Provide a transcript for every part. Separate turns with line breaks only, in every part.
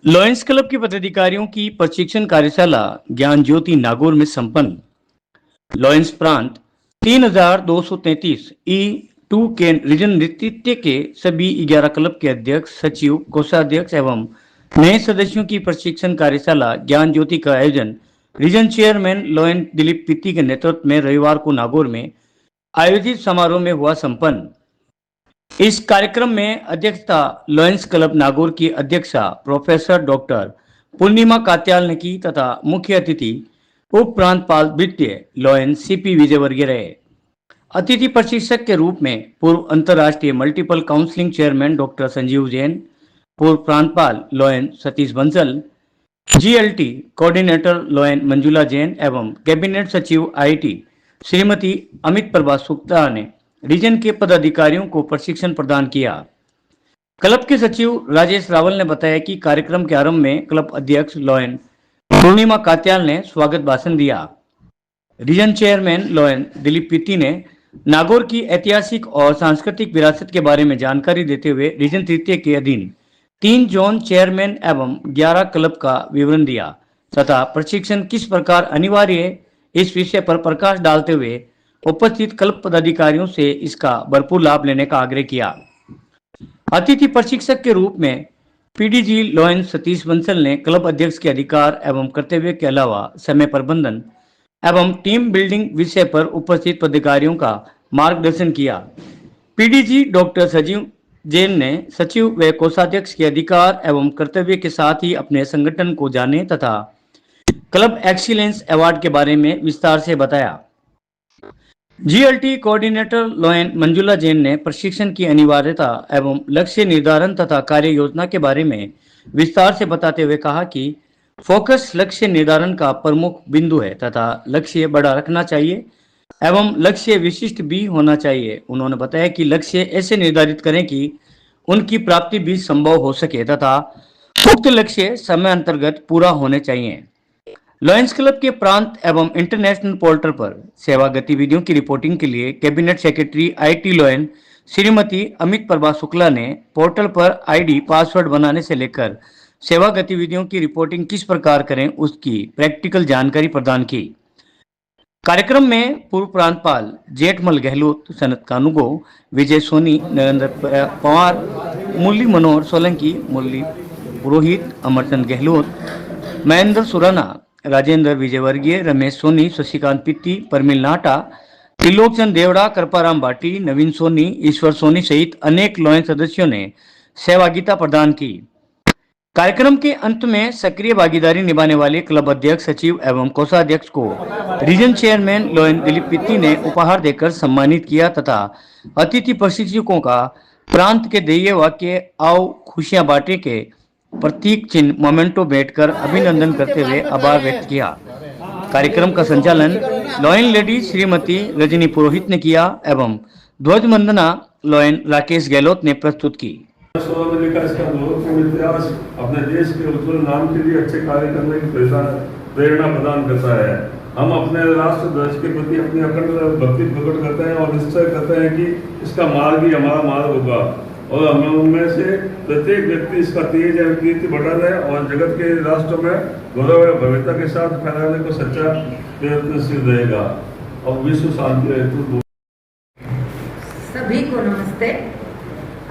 Lions club के पदाधिकारियों की प्रशिक्षण कार्यशाला ज्ञान ज्योति नागौर में संपन्न। लॉयंस प्रांत 3233 E2 के रीजन नेतृत्व के सभी 11 क्लब के अध्यक्ष, सचिव, कोषाध्यक्ष एवं नए सदस्यों की प्रशिक्षण कार्यशाला ज्ञान ज्योति का आयोजन रीजन चेयरमैन लॉयन दिलीप पित्ती के नेतृत्व में रविवार को नागौर में आयोजित समारोह में हुआ संपन्न। इस कार्यक्रम में अध्यक्षता लॉयंस क्लब नागौर की अध्यक्षा प्रोफेसर डॉक्टर पूर्णिमा कात्याल ने की तथा मुख्य अतिथि उप प्रांतपाल द्वितीय लॉयंस सीपी विजयवर्गीय रहे। अतिथि प्रशिक्षक के रूप में पूर्व अंतर्राष्ट्रीय multiple counselling chairman doctor Sanjeev Jain, पूर्व प्रांतपाल lion Satish Bansal, GLT coordinator lion Manjula Jain एवं कैबिनेट सचिव आईटी श्रीमती अमित प्रभा शुक्ला ने रीजन के पदाधिकारियों को प्रशिक्षण प्रदान किया। क्लब के सचिव राजेश रावल ने बताया कि कार्यक्रम के आरंभ में क्लब अध्यक्ष लॉयन पूर्णिमा कात्याल ने स्वागत भाषण दिया। रीजन चेयरमैन लॉयन दिलीप पित्ती ने नागौर की ऐतिहासिक और सांस्कृतिक विरासत के बारे में जानकारी देते हुए रीजन तृतीय के अधीन 3 जोन चेयरमैन एवं 11 क्लब का विवरण दिया तथा प्रशिक्षण किस प्रकार अनिवार्य है इस विषय पर प्रकाश डालते हुए उपस्थित क्लब पदाधिकारियों से इसका भरपूर लाभ लेने का आग्रह किया। अतिथि प्रशिक्षक के रूप में पीडीजी लॉयन सतीश बंसल ने क्लब अध्यक्ष के अधिकार एवं कर्तव्य के अलावा समय प्रबंधन एवं टीम बिल्डिंग विषय पर उपस्थित पदाधिकारियों का मार्गदर्शन किया। पीडीजी डॉक्टर संजीव जैन ने सचिव व कोषाध्यक्ष के अधिकार एवं कर्तव्य के साथ ही अपने संगठन को जाने तथा क्लब एक्सीलेंस अवार्ड के बारे में विस्तार से बताया। GLT coordinator lion Manjula Jain ने प्रशिक्षण की अनिवार्यता एवं लक्ष्य निर्धारण तथा कार्य योजना के बारे में विस्तार से बताते हुए कहा कि फोकस लक्ष्य निर्धारण का प्रमुख बिंदु है तथा लक्ष्य बड़ा रखना चाहिए एवं लक्ष्य विशिष्ट भी होना चाहिए। उन्होंने बताया कि लक्ष्य ऐसे निर्धारित करें कि उनकी प्राप्ति भी संभव हो सके तथा उक्त लक्ष्य समय अंतर्गत पूरा होने चाहिए। लॉयंस क्लब के प्रांत एवं इंटरनेशनल पोर्टल पर सेवा गतिविधियों की रिपोर्टिंग के लिए cabinet secretary IT lion Shrimati Amit Prabha Shukla ने पोर्टल पर आईडी पासवर्ड बनाने से लेकर सेवा गतिविधियों की रिपोर्टिंग किस प्रकार करें उसकी प्रैक्टिकल जानकारी प्रदान की। कार्यक्रम में पूर्व प्रांतपाल जेठमल गहलोत, सनत कानूगो, विजय सोनी, नरेंद्र पवार, मुरली मनोहर सोलंकी, मुरली पुरोहित, अमरचंद गहलोत, महेंद्र सुराना, राजेंद्र विजयवर्गीय, रमेश सोनी, शशिकांत पित्ती, परमिल नाटा, त्रिलोकचंद देवड़ा, कृपाराम भाटी, नवीन सोनी, ईश्वर सोनी सहित अनेक लॉयन सदस्यों ने सहभागिता प्रदान की। कार्यक्रम के अंत में सक्रिय भागीदारी निभाने वाले क्लब अध्यक्ष, सचिव एवं कोषाध्यक्ष को रीजन चेयरमैन लॉयन दिलीप पित्ती ने उपहार देकर सम्मानित किया तथा अतिथि प्रशिक्षकों का प्रांत के ध्येय वाक्य आओ खुशियां बांटे के प्रतीक चिन्ह मोमेंटो बैठकर अभिनंदन करते हुए आभार व्यक्त किया। कार्यक्रम का संचालन लॉयन लेडी श्रीमती रजनी पुरोहित ने किया एवं ध्वज वंदना लॉयन राकेश गहलोत ने प्रस्तुत की।
इतिहास अपने देश के उज्जवल नाम के लिए अच्छे कार्य करने की प्रेरणा प्रदान करता है। हम अपने राष्ट्र ध्वज के प्रति अपनी अखंड भक्ति प्रकट करते हैं और निश्चय करते हैं कि इसका मार्ग ही हमारा मार्ग होगा और हम उनमें से प्रत्येक व्यक्ति इसका तेज एवं कीर्ति बढ़ाने और जगत के राष्ट्र में गौरव एवं भव्यता के साथ फैलाने को सच्चा प्रयत्नशील रहेगा और विश्व शांति हेतु।
सभी को नमस्ते।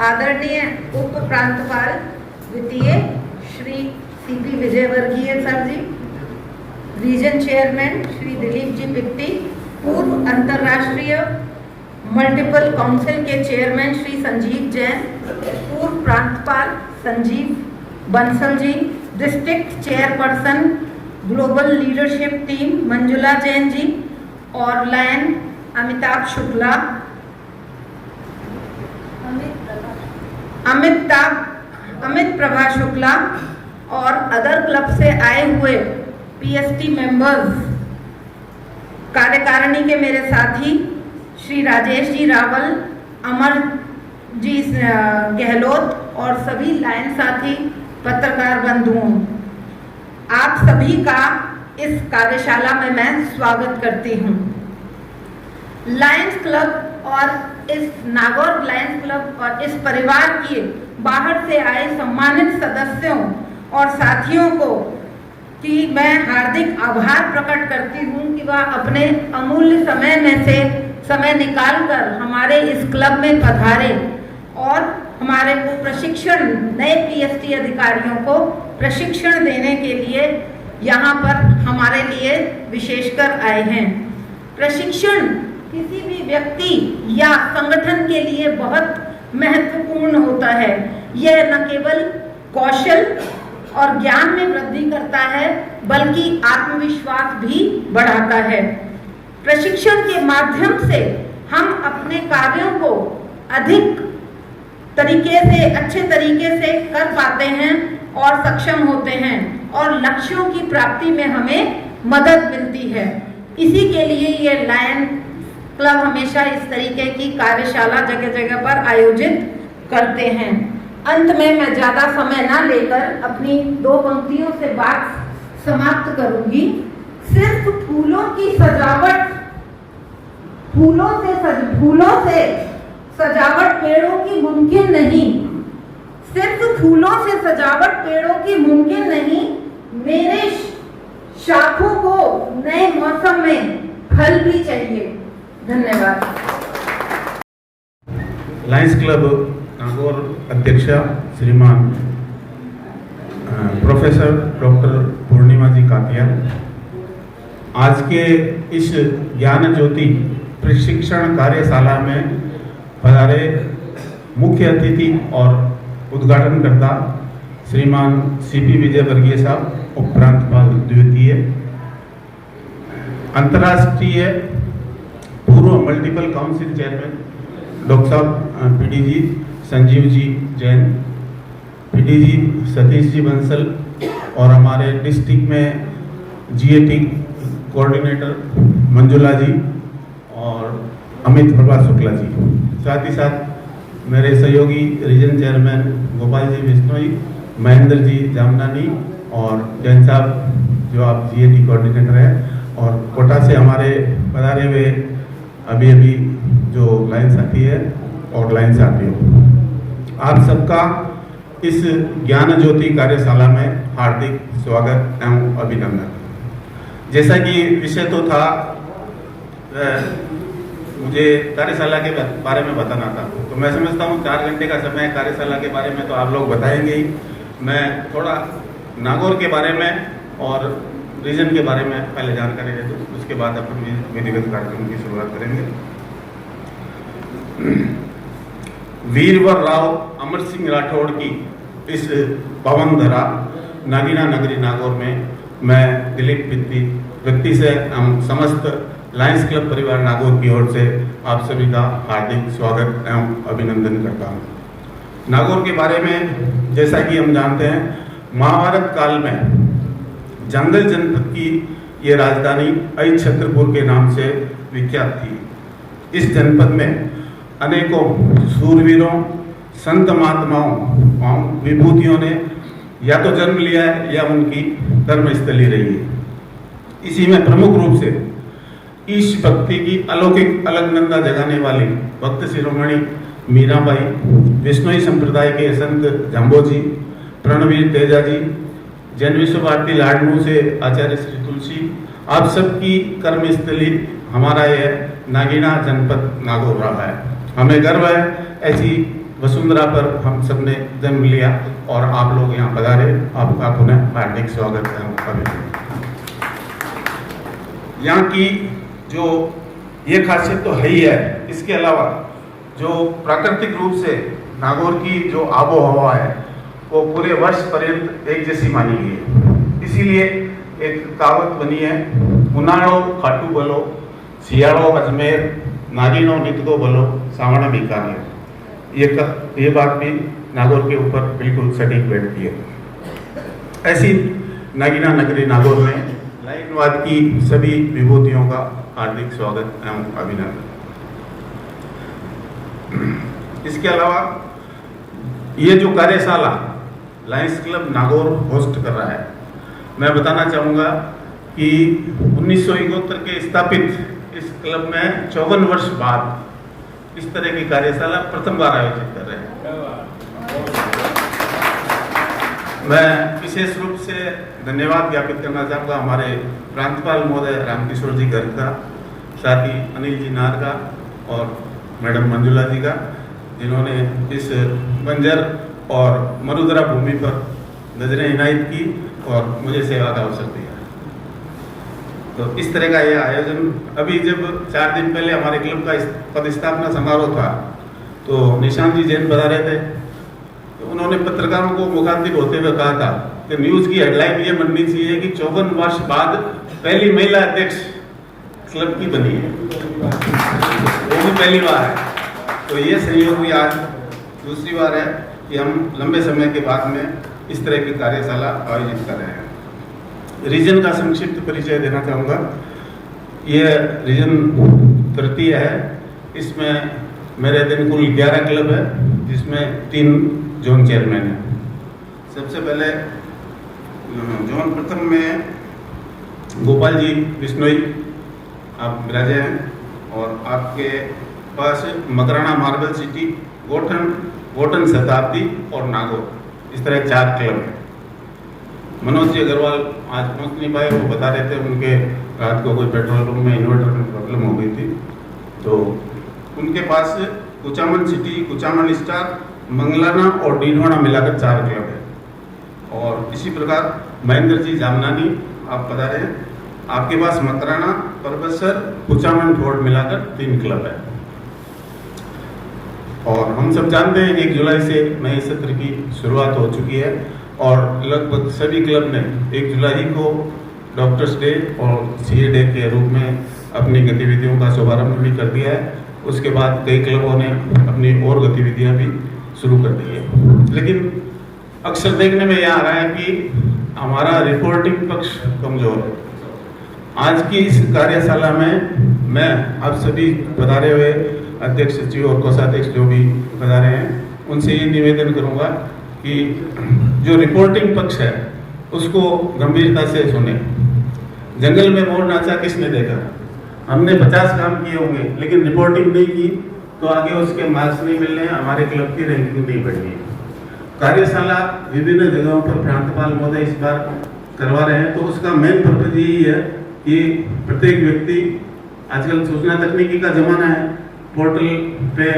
आदरणीय उप प्रांतपाल द्वितीय Shri CP Vijayvargiya sir ji, region chairman Shri Dilip ji Pitti, पूर्व अंतर्राष्ट्रीय मल्टीपल काउंसिल के चेयरमैन श्री संजीव जैन, पूर्व प्रांतपाल Sanjeev Bansal ji, district chairperson global leadership team Manjula Jain ji और लायन अमिताभ शुक्ला, अमित प्रभा शुक्ला और अदर क्लब से आए हुए पीएसटी मेंबर्स, कार्यकारिणी के मेरे साथी श्री राजेश जी रावल, अमर जी गहलोत और सभी लायन साथी पत्रकार बंधुओं, आप सभी का इस कार्यशाला में मैं स्वागत करती हूँ। लायंस क्लब और इस नागौर लायंस क्लब और इस परिवार के बाहर से आए सम्मानित सदस्यों और साथियों को कि मैं हार्दिक आभार प्रकट करती हूँ कि वह अपने अमूल्य समय में से समय निकालकर हमारे इस क्लब में पधारे और हमारे को प्रशिक्षण, नए पीएसटी अधिकारियों को प्रशिक्षण देने के लिए यहाँ पर हमारे लिए विशेषकर आए हैं। प्रशिक्षण किसी भी व्यक्ति या संगठन के लिए बहुत महत्वपूर्ण होता है। यह न केवल कौशल और ज्ञान में वृद्धि करता है बल्कि आत्मविश्वास भी बढ़ाता है। प्रशिक्षण के माध्यम से हम अपने कार्यों को अधिक तरीके से, अच्छे तरीके से कर पाते हैं और सक्षम होते हैं और लक्ष्यों की प्राप्ति में हमें मदद मिलती है। इसी के लिए ये लायन क्लब हमेशा इस तरीके की कार्यशाला जगह जगह पर आयोजित करते हैं। अंत में मैं ज़्यादा समय ना लेकर अपनी 2 पंक्तियों से बात समाप्त करूंगी। सिर्फ फूलों की सजावट, फूलों से सजावट पेड़ों की मुमकिन नहीं। सिर्फ फूलों से सजावट पेड़ों की मुमकिन नहीं। मेरे शाखों को नए मौसम में फल भी चाहिए। धन्यवाद।
लायंस क्लब नागौर अध्यक्षा श्रीमान प्रोफेसर डॉक्टर पूर्णिमा जी कातिया, आज के इस ज्ञान ज्योति प्रशिक्षण कार्यशाला में पधारे मुख्य अतिथि और उद्घाटनकर्ता श्रीमान सीपी विजय वर्गीय साहब, उपप्रांतपाल द्वितीय, अंतर्राष्ट्रीय पूर्व मल्टीपल काउंसिल चेयरमैन डॉक्टर साहब पीडीजी संजीव जी जैन, पीडीजी सतीश जी बंसल और हमारे डिस्ट्रिक्ट में जीएटी कोऑर्डिनेटर मंजुला जी और अमित प्रभा शुक्ला जी, साथ ही साथ मेरे सहयोगी रीजन चेयरमैन गोपाल जी बिश्नोई, महेंद्र जी जामनानी और जैन साहब जो आप जीएटी कोऑर्डिनेटर हैं, और कोटा से हमारे पधारे हुए अभी जो लाइन साथी है और लाइन साथी हो, आप सबका इस ज्ञान ज्योति कार्यशाला में हार्दिक स्वागत एवं अभिनंदन। जैसा कि विषय तो था, मुझे कार्यशाला के बारे में बताना था, तो मैं समझता हूँ 4 घंटे का समय कार्यशाला के बारे में तो आप लोग बताएंगे ही। मैं थोड़ा नागौर के बारे में और रीजन के बारे में पहले जानकारी दे दूँ, उसके बाद अपन विधिवत कार्यक्रम की शुरुआत करेंगे। वीरवर राव अमर सिंह राठौड़ की इस पवन धरा नागिना नगरी नागौर में मैं दिलीप व्यक्ति से हम समस्त लायंस क्लब परिवार नागौर की ओर से आप सभी का हार्दिक स्वागत एवं अभिनंदन करता हूँ। नागौर के बारे में जैसा कि हम जानते हैं, महाभारत काल में जंगल जनपद की ये राजधानी अहिछत्रपुर के नाम से विख्यात थी। इस जनपद में अनेकों सूरवीरों, संत महात्माओं, विभूतियों ने या तो जन्म लिया है या उनकी धर्मस्थली रही है। इसी में प्रमुख रूप से ईश भक्ति की अलौकिक अलकनंदा जगाने वाली भक्त शिरोमणि मीराबाई, विष्णुई संप्रदाय के संत जम्बोजी, प्रणवीर तेजा जी, जैन विश्व भारती लाडनू से आचार्य श्री तुलसी, आप सबकी कर्मस्थली हमारा यह नागिना जनपद नागौर रहा है। हमें गर्व है ऐसी वसुंधरा पर हम सब ने जन्म लिया और आप लोग यहाँ पधारे, आपका पुनः हार्दिक स्वागत है। यहाँ की जो ये खासियत तो है ही है, इसके अलावा जो प्राकृतिक रूप से नागौर की जो आबो हवा है वो पूरे वर्ष पर्यंत एक जैसी मानी गई है। इसीलिए एक कहावत बनी है, उनाड़ो खाटू बोलो, सियाड़ो अजमेर, नागिनो नितगो बोलो, सावण बीकानेर। ये बात भी नागौर के ऊपर बिल्कुल सटीक बैठती है। ऐसी नागिना नगरी नागौर में लाइनवाद की सभी विभूतियों का हार्दिक स्वागत एवं अभिनंदन। इसके अलावा ये जो कार्यशाला लायंस क्लब नागौर होस्ट कर रहा है, मैं बताना चाहूँगा कि 1971 के स्थापित इस क्लब में 54 वर्ष बाद इस तरह की कार्यशाला प्रथम बार आयोजित कर रहे हैं। मैं विशेष रूप से धन्यवाद ज्ञापित करना चाहूँगा हमारे प्रांतपाल महोदय रामकिशोर जी गर्ग का, साथ ही अनिल जी नार का और मैडम मंजुला जी का, जिन्होंने इस बंजर और मरुदरा भूमि पर नजरें इनायत की और मुझे सेवा का अवसर दिया। तो इस तरह का यह आयोजन, अभी जब 4 दिन पहले हमारे क्लब का पदस्थापना समारोह था तो निशांत जी जैन बता रहे थे, तो उन्होंने पत्रकारों को मुखातिब होते हुए कहा था कि न्यूज़ की हेडलाइन ये बननी चाहिए कि 54 वर्ष बाद पहली महिला अध्यक्ष क्लब की बनी है, वो भी पहली बार है। तो ये संयोग भी आज दूसरी बार है कि हम लंबे समय के बाद में इस तरह की कार्यशाला आयोजित कर रहे हैं। रीजन का संक्षिप्त परिचय देना चाहूँगा। ये रीजन तृतीय है, इसमें मेरे दिन कुल 11 क्लब है, जिसमें 3 जोन चेयरमैन हैं। सबसे पहले जोन प्रथम में गोपाल जी बिश्नोई आप विराजे हैं, और आपके पास मकराना मार्बल सिटी, गोटन शताब्दी और नागौर, इस तरह 4 क्लब हैं। मनोज जी अग्रवाल आज पहुंच नहीं पाए, वो बता रहे थे उनके रात को कोई पेट्रोल पंप में इन्वर्टर में प्रॉब्लम हो गई थी, तो उनके पास कुचामन सिटी, कुचामन स्टार, मंगलाना और डीडवाना मिलाकर 4 क्लब है। और इसी प्रकार महेंद्र जी जामनानी आप बता रहे हैं, आपके पास मकराना, परबसर, कुचामन फोर्ट मिलाकर 3 क्लब है। और हम सब जानते हैं 1 जुलाई से नए सत्र की शुरुआत हो चुकी है और लगभग सभी क्लब ने 1 जुलाई को डॉक्टर्स डे और सीए डे के रूप में अपनी गतिविधियों का शुभारंभ भी कर दिया है। उसके बाद कई क्लबों ने अपनी और गतिविधियां भी शुरू कर दी है। लेकिन अक्सर देखने में यह आ रहा है कि हमारा रिपोर्टिंग पक्ष कमजोर है। आज की इस कार्यशाला में मैं आप सभी पधारे हुए अध्यक्ष, सचिव और कोषाध्यक्ष जो भी पधारे हैं, उनसे ये निवेदन करूंगा कि जो रिपोर्टिंग पक्ष है उसको गंभीरता से सुने। जंगल में मोर नाचा किसने देखा? हमने 50 काम किए होंगे लेकिन रिपोर्टिंग नहीं की तो आगे उसके मार्क्स नहीं मिलने, हमारे क्लब की रैंकिंग नहीं बढ़नी। कार्यशाला विभिन्न जगहों पर प्रांतपाल महोदय इस बार करवा रहे हैं, तो उसका मेन पर्पज यही है कि प्रत्येक व्यक्ति, आजकल सूचना तकनीकी का जमाना है, पोर्टल पे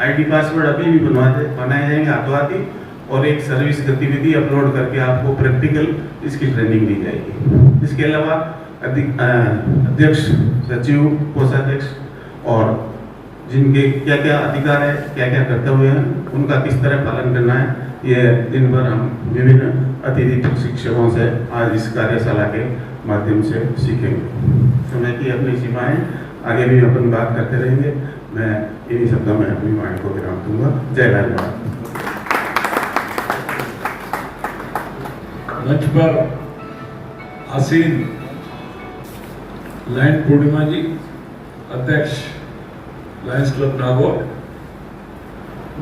आईडी पासवर्ड अभी भी बनाए जाएंगे हाथों हाथी, और एक सर्विस गतिविधि अपलोड करके आपको प्रैक्टिकल इसकी ट्रेनिंग दी जाएगी। इसके अलावा अध्यक्ष, सचिव, कोषाध्यक्ष और जिनके क्या क्या अधिकार है, क्या क्या कर्तव्य हैं, उनका किस तरह पालन करना है, ये दिन भर हम विभिन्न अतिथि प्रशिक्षकों से आज इस कार्यशाला के माध्यम से सीखेंगे। समय की अपनी सीमाएं, आगे भी अपन बात करते रहेंगे। मैं इन्हीं शब्दों में अपनी वाणी को विराम दूंगा। जय लाल भारत।
मंच पर आसीन लायन पूर्णिमा जी, अध्यक्ष लायंस क्लब नागौर,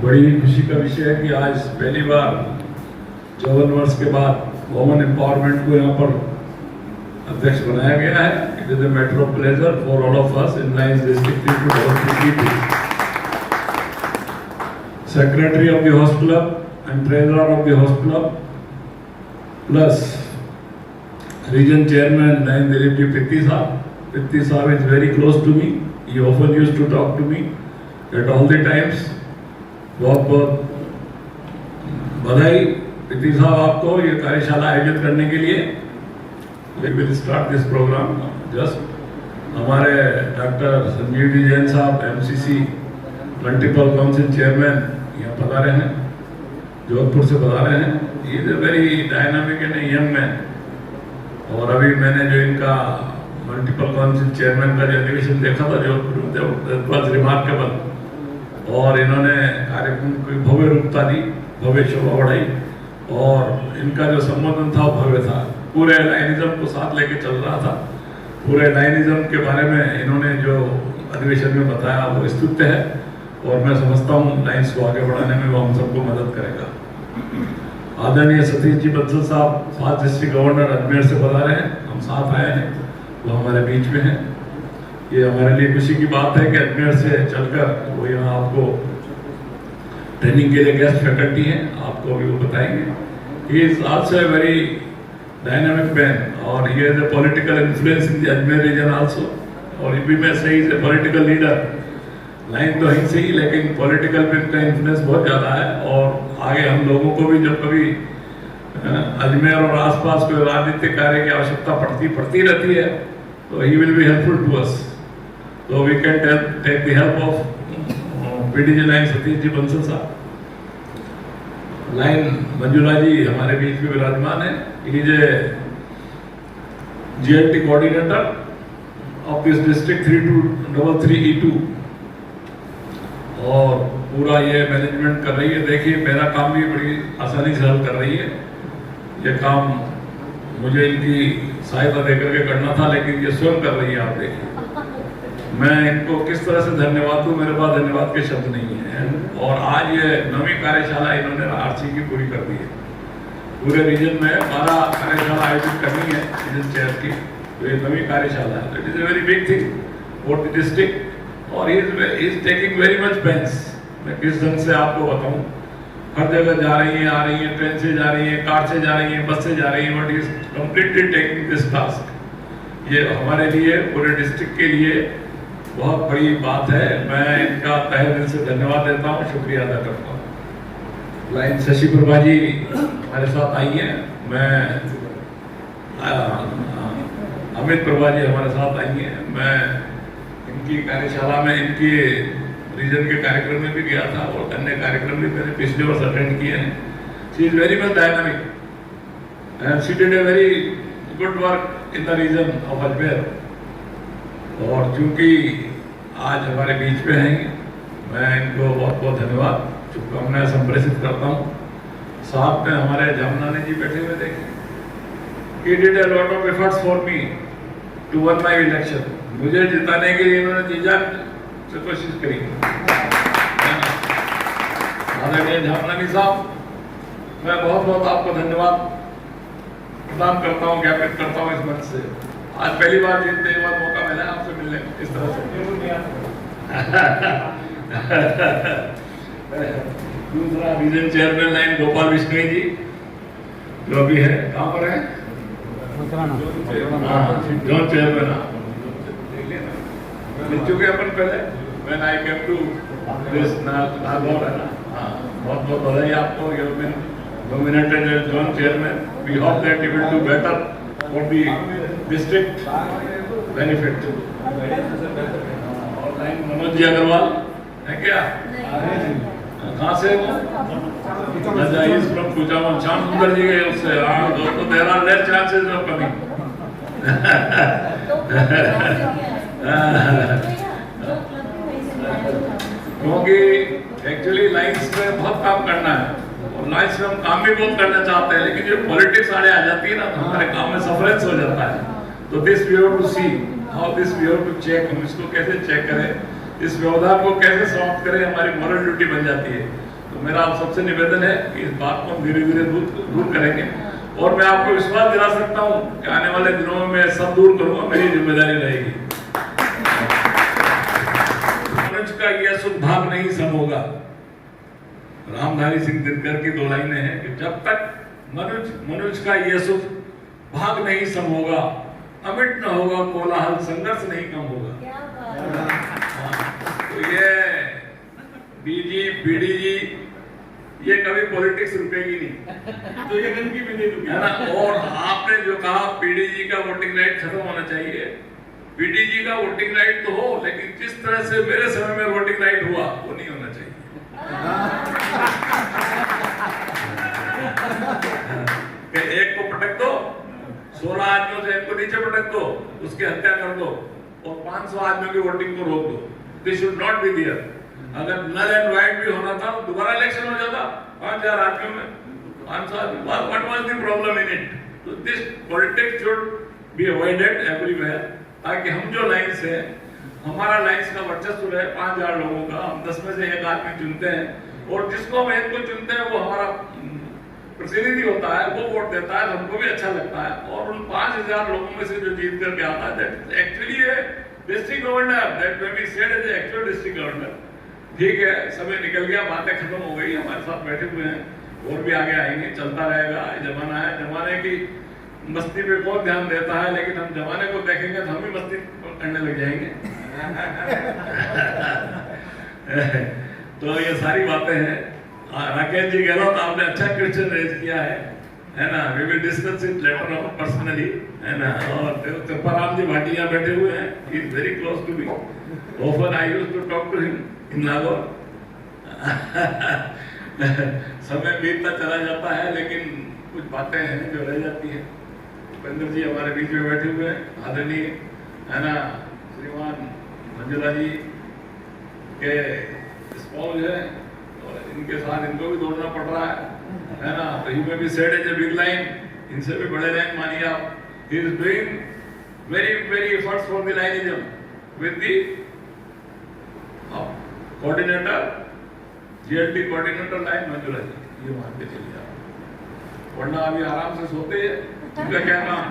बड़ी खुशी का विषय है कि आज पहली बार 54 वर्ष के बाद वुमेन एम्पावरमेंट को यहाँ पर अध्यक्ष बनाया गया है। It is a matter of pleasure for all of us in Lions district to develop the secretary of the host club and treasurer of the host club plus region chairman Nayan Dilip Pitti Saab. Pitti Saab is very close to me. He often used to talk to me at all the times. बहुत बहुत बधाई पित्ती साहब आपको ये कार्यशाला आयोजित करने के लिए। We will start this program just हमारे डॉक्टर संजीव जी जैन साहब MCC मल्टीपल काउंसिल चेयरमैन यहाँ बता रहे हैं, जोधपुर से बता रहे हैं। ये is a very dynamic and young man, और अभी मैंने जो इनका मल्टीपल काउंसिल चेयरमैन का जो अधिवेशन देखा था जोधपुर में, रिमार्केबल, और इन्होंने कार्यक्रम की भव्य रूपता दी, भव्य शोभा बढ़ाई, और इनका जो संबोधन था वो भव्य था, पूरे लाइनिज्म को साथ लेके चल रहा था। पूरे लाइनिज्म के बारे में इन्होंने जो अधिवेशन में बताया वो स्तुत्य है, और मैं समझता हूँ लाइन्स को आगे बढ़ाने में वो हम सबको मदद करेगा। आदरणीय सतीश जी बंसल साहब, 5 डिस्ट्रिक्ट गवर्नर अजमेर से बता रहे हैं, हम साथ आए हैं, वो हमारे बीच में हैं। ये हमारे लिए खुशी की बात है कि अजमेर से चलकर वो यहाँ आपको ट्रेनिंग के लिए गेस्ट फैकल्टी हैं, आपको अभी वो बताएंगे। He is also a very dynamic man, और he has a political influence in the Ajmer region also, और भी मैं सही से political leader, लाइन तो ही सही लेकिन political पे इनका influence बहुत ज़्यादा है, और आगे हम लोगों को भी जब कभी अजमेर और आसपास कोई राजनीतिक कार्य की आवश्यकता पड़ती रहती है, तो he will be helpful to us. So we can take the help of PDG lion Satish ji Bansal साहब, लाइन मंजुला जी हमारे बीच में विराजमान है. He is a GLT coordinator of this district 3233E2, और पूरा ये मैनेजमेंट कर रही है. देखिए मेरा काम भी बड़ी आसानी से हल कर रही है. ये काम मुझे इनकी सहायता देकर के करना था, लेकिन ये स्वयं कर रही है. आप देखिए मैं इनको किस तरह से धन्यवाद दूं, मेरे पास धन्यवाद के शब्द नहीं है. और आज ये नवी कार्यशाला इन्होंने आरसी की पूरी कर दी है. पूरे रीजन में 12 कार्यशाला आयोजित करनी है रीजन चेयर की, तो ये नवी कार्यशाला है. It is a very big thing for the district, और is taking very much pains. मैं किस ढंग से आपको बताऊं, हर जगह जा रही है, आ रही है, ट्रेन से जा रही है, कार से जा रही है, बस से जा रही है, but is completely taking this task. ये हमारे लिए, पूरे डिस्ट्रिक्ट के लिए बहुत बड़ी बात है. मैं इनका तहे दिल से धन्यवाद देता हूँ, शुक्रिया अदा करता हूँ. लाइन शशि प्रभा जी हमारे साथ आई हैं, मैं अमित प्रभा जी हमारे साथ आई हैं. मैं इनकी कार्यशाला में, इनकी रीजन के कार्यक्रम में भी गया था, और अन्य कार्यक्रम भी मैंने पिछले वर्ष अटेंड किए हैं. She is very much dynamic and she did a very good work in the region of Ajmer. और चूंकि आज हमारे बीच में हैं, मैं इनको बहुत बहुत धन्यवाद, शुभकामनाएं संप्रेषित करता हूँ. साथ में हमारे जामनानी जी बैठे हुए देखें. He did a lot of efforts for me to win my election. मुझे जिताने के लिए इन्होंने जी जान से कोशिश करी. आदरणीय जामनानी साहब, मैं बहुत बहुत आपको धन्यवाद प्रदान करता हूँ, ज्ञापित करता हूँ इस मंच से. आज पहली बार जीतने के बाद मौका मिला आपसे मिलने इस तरह से. दूसरा region chairman lion Gopal Vishnu ji, जो अभी है, कहाँ पर है? Zone chairman. मिल चुके अपन पहले. When I came to this Nagaur, बहुत बहुत बधाई आपको. You have been nominated as zone chairman. We hope that you will do better for the district benefit. और लाइन मनोज जी अग्रवाल है क्या? कहाँ से वो? अच्छा, he is from Kuchaman. Shyam सुंदर जी के उससे. हाँ, दोस्तों there are less chances of coming. क्योंकि एक्चुअली लाइन्स में बहुत काम करना है, और लाइन्स में हम काम भी बहुत करना चाहते हैं, लेकिन जो पॉलिटिक्स आड़े आ जाती है ना, तो हमारे काम में सफरेंस हो जाता है. तो this we have to see how this we have to check. हम इसको कैसे चेक करें, इस व्यवधान को कैसे समाप्त करें, हमारी मॉरल ड्यूटी बन जाती है. तो मेरा आप सबसे निवेदन है कि इस बात को हम धीरे धीरे दूर करेंगे. और मैं आपको विश्वास दिला सकता हूँ कि आने वाले दिनों में मैं सब दूर करूँगा, मेरी जिम्मेदारी रहेगी. मनुष्य का यह सुख भाग नहीं सम होगा. रामधारी सिंह दिनकर की 2 लाइनें हैं कि जब तक मनुष्य का यह सुख भाग नहीं सम होगा, अमिट न होगा कोलाहल, संघर्ष नहीं कम होगा. तो ये बीजी पीडीजी ये कभी पॉलिटिक्स रुकेगी नहीं, तो ये गंदगी भी नहीं रुकेगी, है ना. और आपने जो कहा पीडीजी का वोटिंग राइट खत्म होना चाहिए. पीडीजी का वोटिंग राइट तो हो, लेकिन जिस तरह से मेरे समय में वोटिंग राइट हुआ वो नहीं होना चाहिए. एक को पटक दो, 16 आदमियों से एक को नीचे पटक दो, उसकी हत्या कर दो, और 500 आदमियों की वोटिंग को रोक दो. This should not be there. अगर नल एंड वाइट भी होना था, दोबारा इलेक्शन हो जाता 5000 आदमियों में 500 आदमी. What was the problem in it? तो this politics should be avoided everywhere, ताकि हम जो लाइन्स है, हमारा लाइन्स का वर्चस्व रहे. 5000 लोगों का हम 10 में से 1 आदमी चुनते हैं, और जिसको हम 1 को चुनते हैं वो हमारा प्रतिनिधि होता है, वो वोट देता है, हमको भी अच्छा लगता है. और उन 5000 लोगों में से जो जीत करके आता है, दैट एक्चुअली है district governor. That may be said as actual district governor. ठीक है, समय निकल गया, बातें खत्म हो गई. हमारे साथ बैठे हुए हैं और भी आगे आएंगे, चलता रहेगा। जमाना है, जमाने की मस्ती पे कौन ध्यान देता है, लेकिन हम जमाने को देखेंगे तो हम भी मस्ती करने लग जाएंगे। तो ये सारी बातें हैं। राकेश जी गहलोत, आपने अच्छा क्वेश्चन रेज किया है ना। We will discuss it later on personally, है ना। और त्रिपाराम जी भाटी यहाँ बैठे हुए हैं, he is very close to me, often I used to talk to him in Nagaur. समय बीतता चला जाता है, लेकिन कुछ बातें हैं जो रह जाती हैं। उपेंद्र जी हमारे बीच में बैठे हुए हैं, आदरणीय, है ना, श्रीमान मंजुला जी के स्पॉज है, और इनके साथ इनको भी दौड़ना पड़ रहा है ना। तो ही में भी said as a big lion, इनसे भी बड़े लाइन मानिए आप। He is doing very very efforts for the lionism with the coordinator, GLT coordinator lion Manjula ji, ये मान के चलिए आप, वरना अभी आराम से सोते हैं, उनका क्या काम।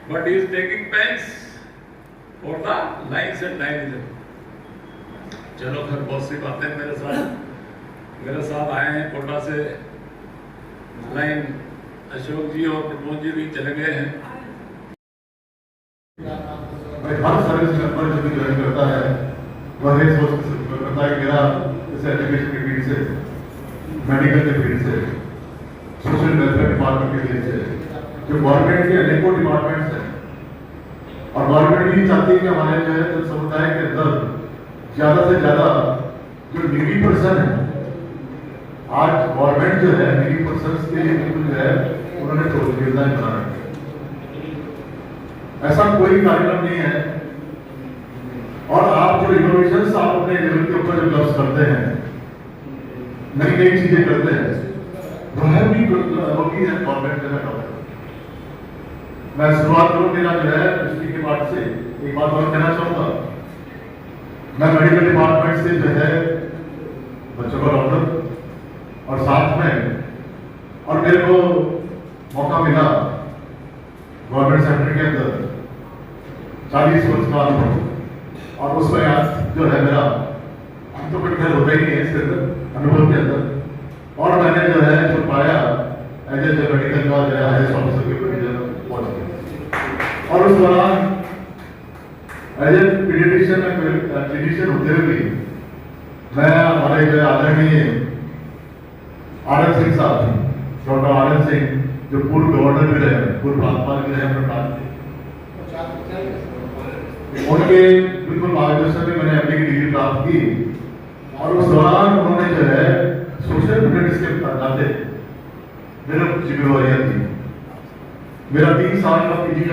But he is taking pains for the lions and lionism. चलो फिर बहुत सी बातें मेरे साथ आए हैं कोटा से लाइन, अशोक जी और प्रमोद जी भी चले गए हैं।
हर सर्विस मेंबर जो भी ज्वाइन करता है वह ये सोच करता है कि मेरा जैसे एजुकेशन के फील्ड से, मेडिकल के फील्ड से, सोशल वेलफेयर डिपार्टमेंट के फील्ड से, जो गवर्नमेंट के अनेकों डिपार्टमेंट्स हैं, और गवर्नमेंट भी चाहती है कि हमारे जो है तो समुदाय के अंदर ज्यादा से ज्यादा जो नीडी पर्सन है, आज गवर्नमेंट जो है नीडी पर्सन के लिए बिल्कुल जो है उन्होंने योजनाएं बना रखी है। ऐसा कोई कार्यक्रम नहीं है। और आप जो इनोवेशन आप अपने लेवल के ऊपर जो डेवलप करते हैं, नई नई चीजें करते हैं, वह भी होगी है गवर्नमेंट जो है। मैं शुरुआत करूँ मेरा जो है डिस्ट्रिक्ट के पार्ट से एक बात और कहना चाहूंगा। मैं मेडिकल डिपार्टमेंट से जो है बच्चों का डॉक्टर, और साथ में और मेरे को मौका मिला गवर्नमेंट सेक्टर के अंदर 40 वर्ष का अनुभव, और उसमें आज जो है मेरा हम तो कुछ होता ही नहीं है इसके अंदर अनुभव के अंदर। और मैंने जो है जो पाया एज ए मेडिकल का जो है ऑफिसर के पहुंच गया। और उस दौरान एज ए पीडियाट्रिशियन में क्लिनिशियन होते हुए भी मैं हमारे जो आदरणीय आर एन सिंह साहब, डॉक्टर आर एन सिंह, जो पूर्व गवर्नर भी रहे, पूर्व राज्यपाल भी रहे प्रकाश जी, उनके बिल्कुल मार्गदर्शन में मैंने एमडी की डिग्री प्राप्त की। और उस दौरान उन्होंने जो है सोशल यूनिट्स के नाते मेरा जिम्मेवारियां थी। मेरा 3 साल का पीजी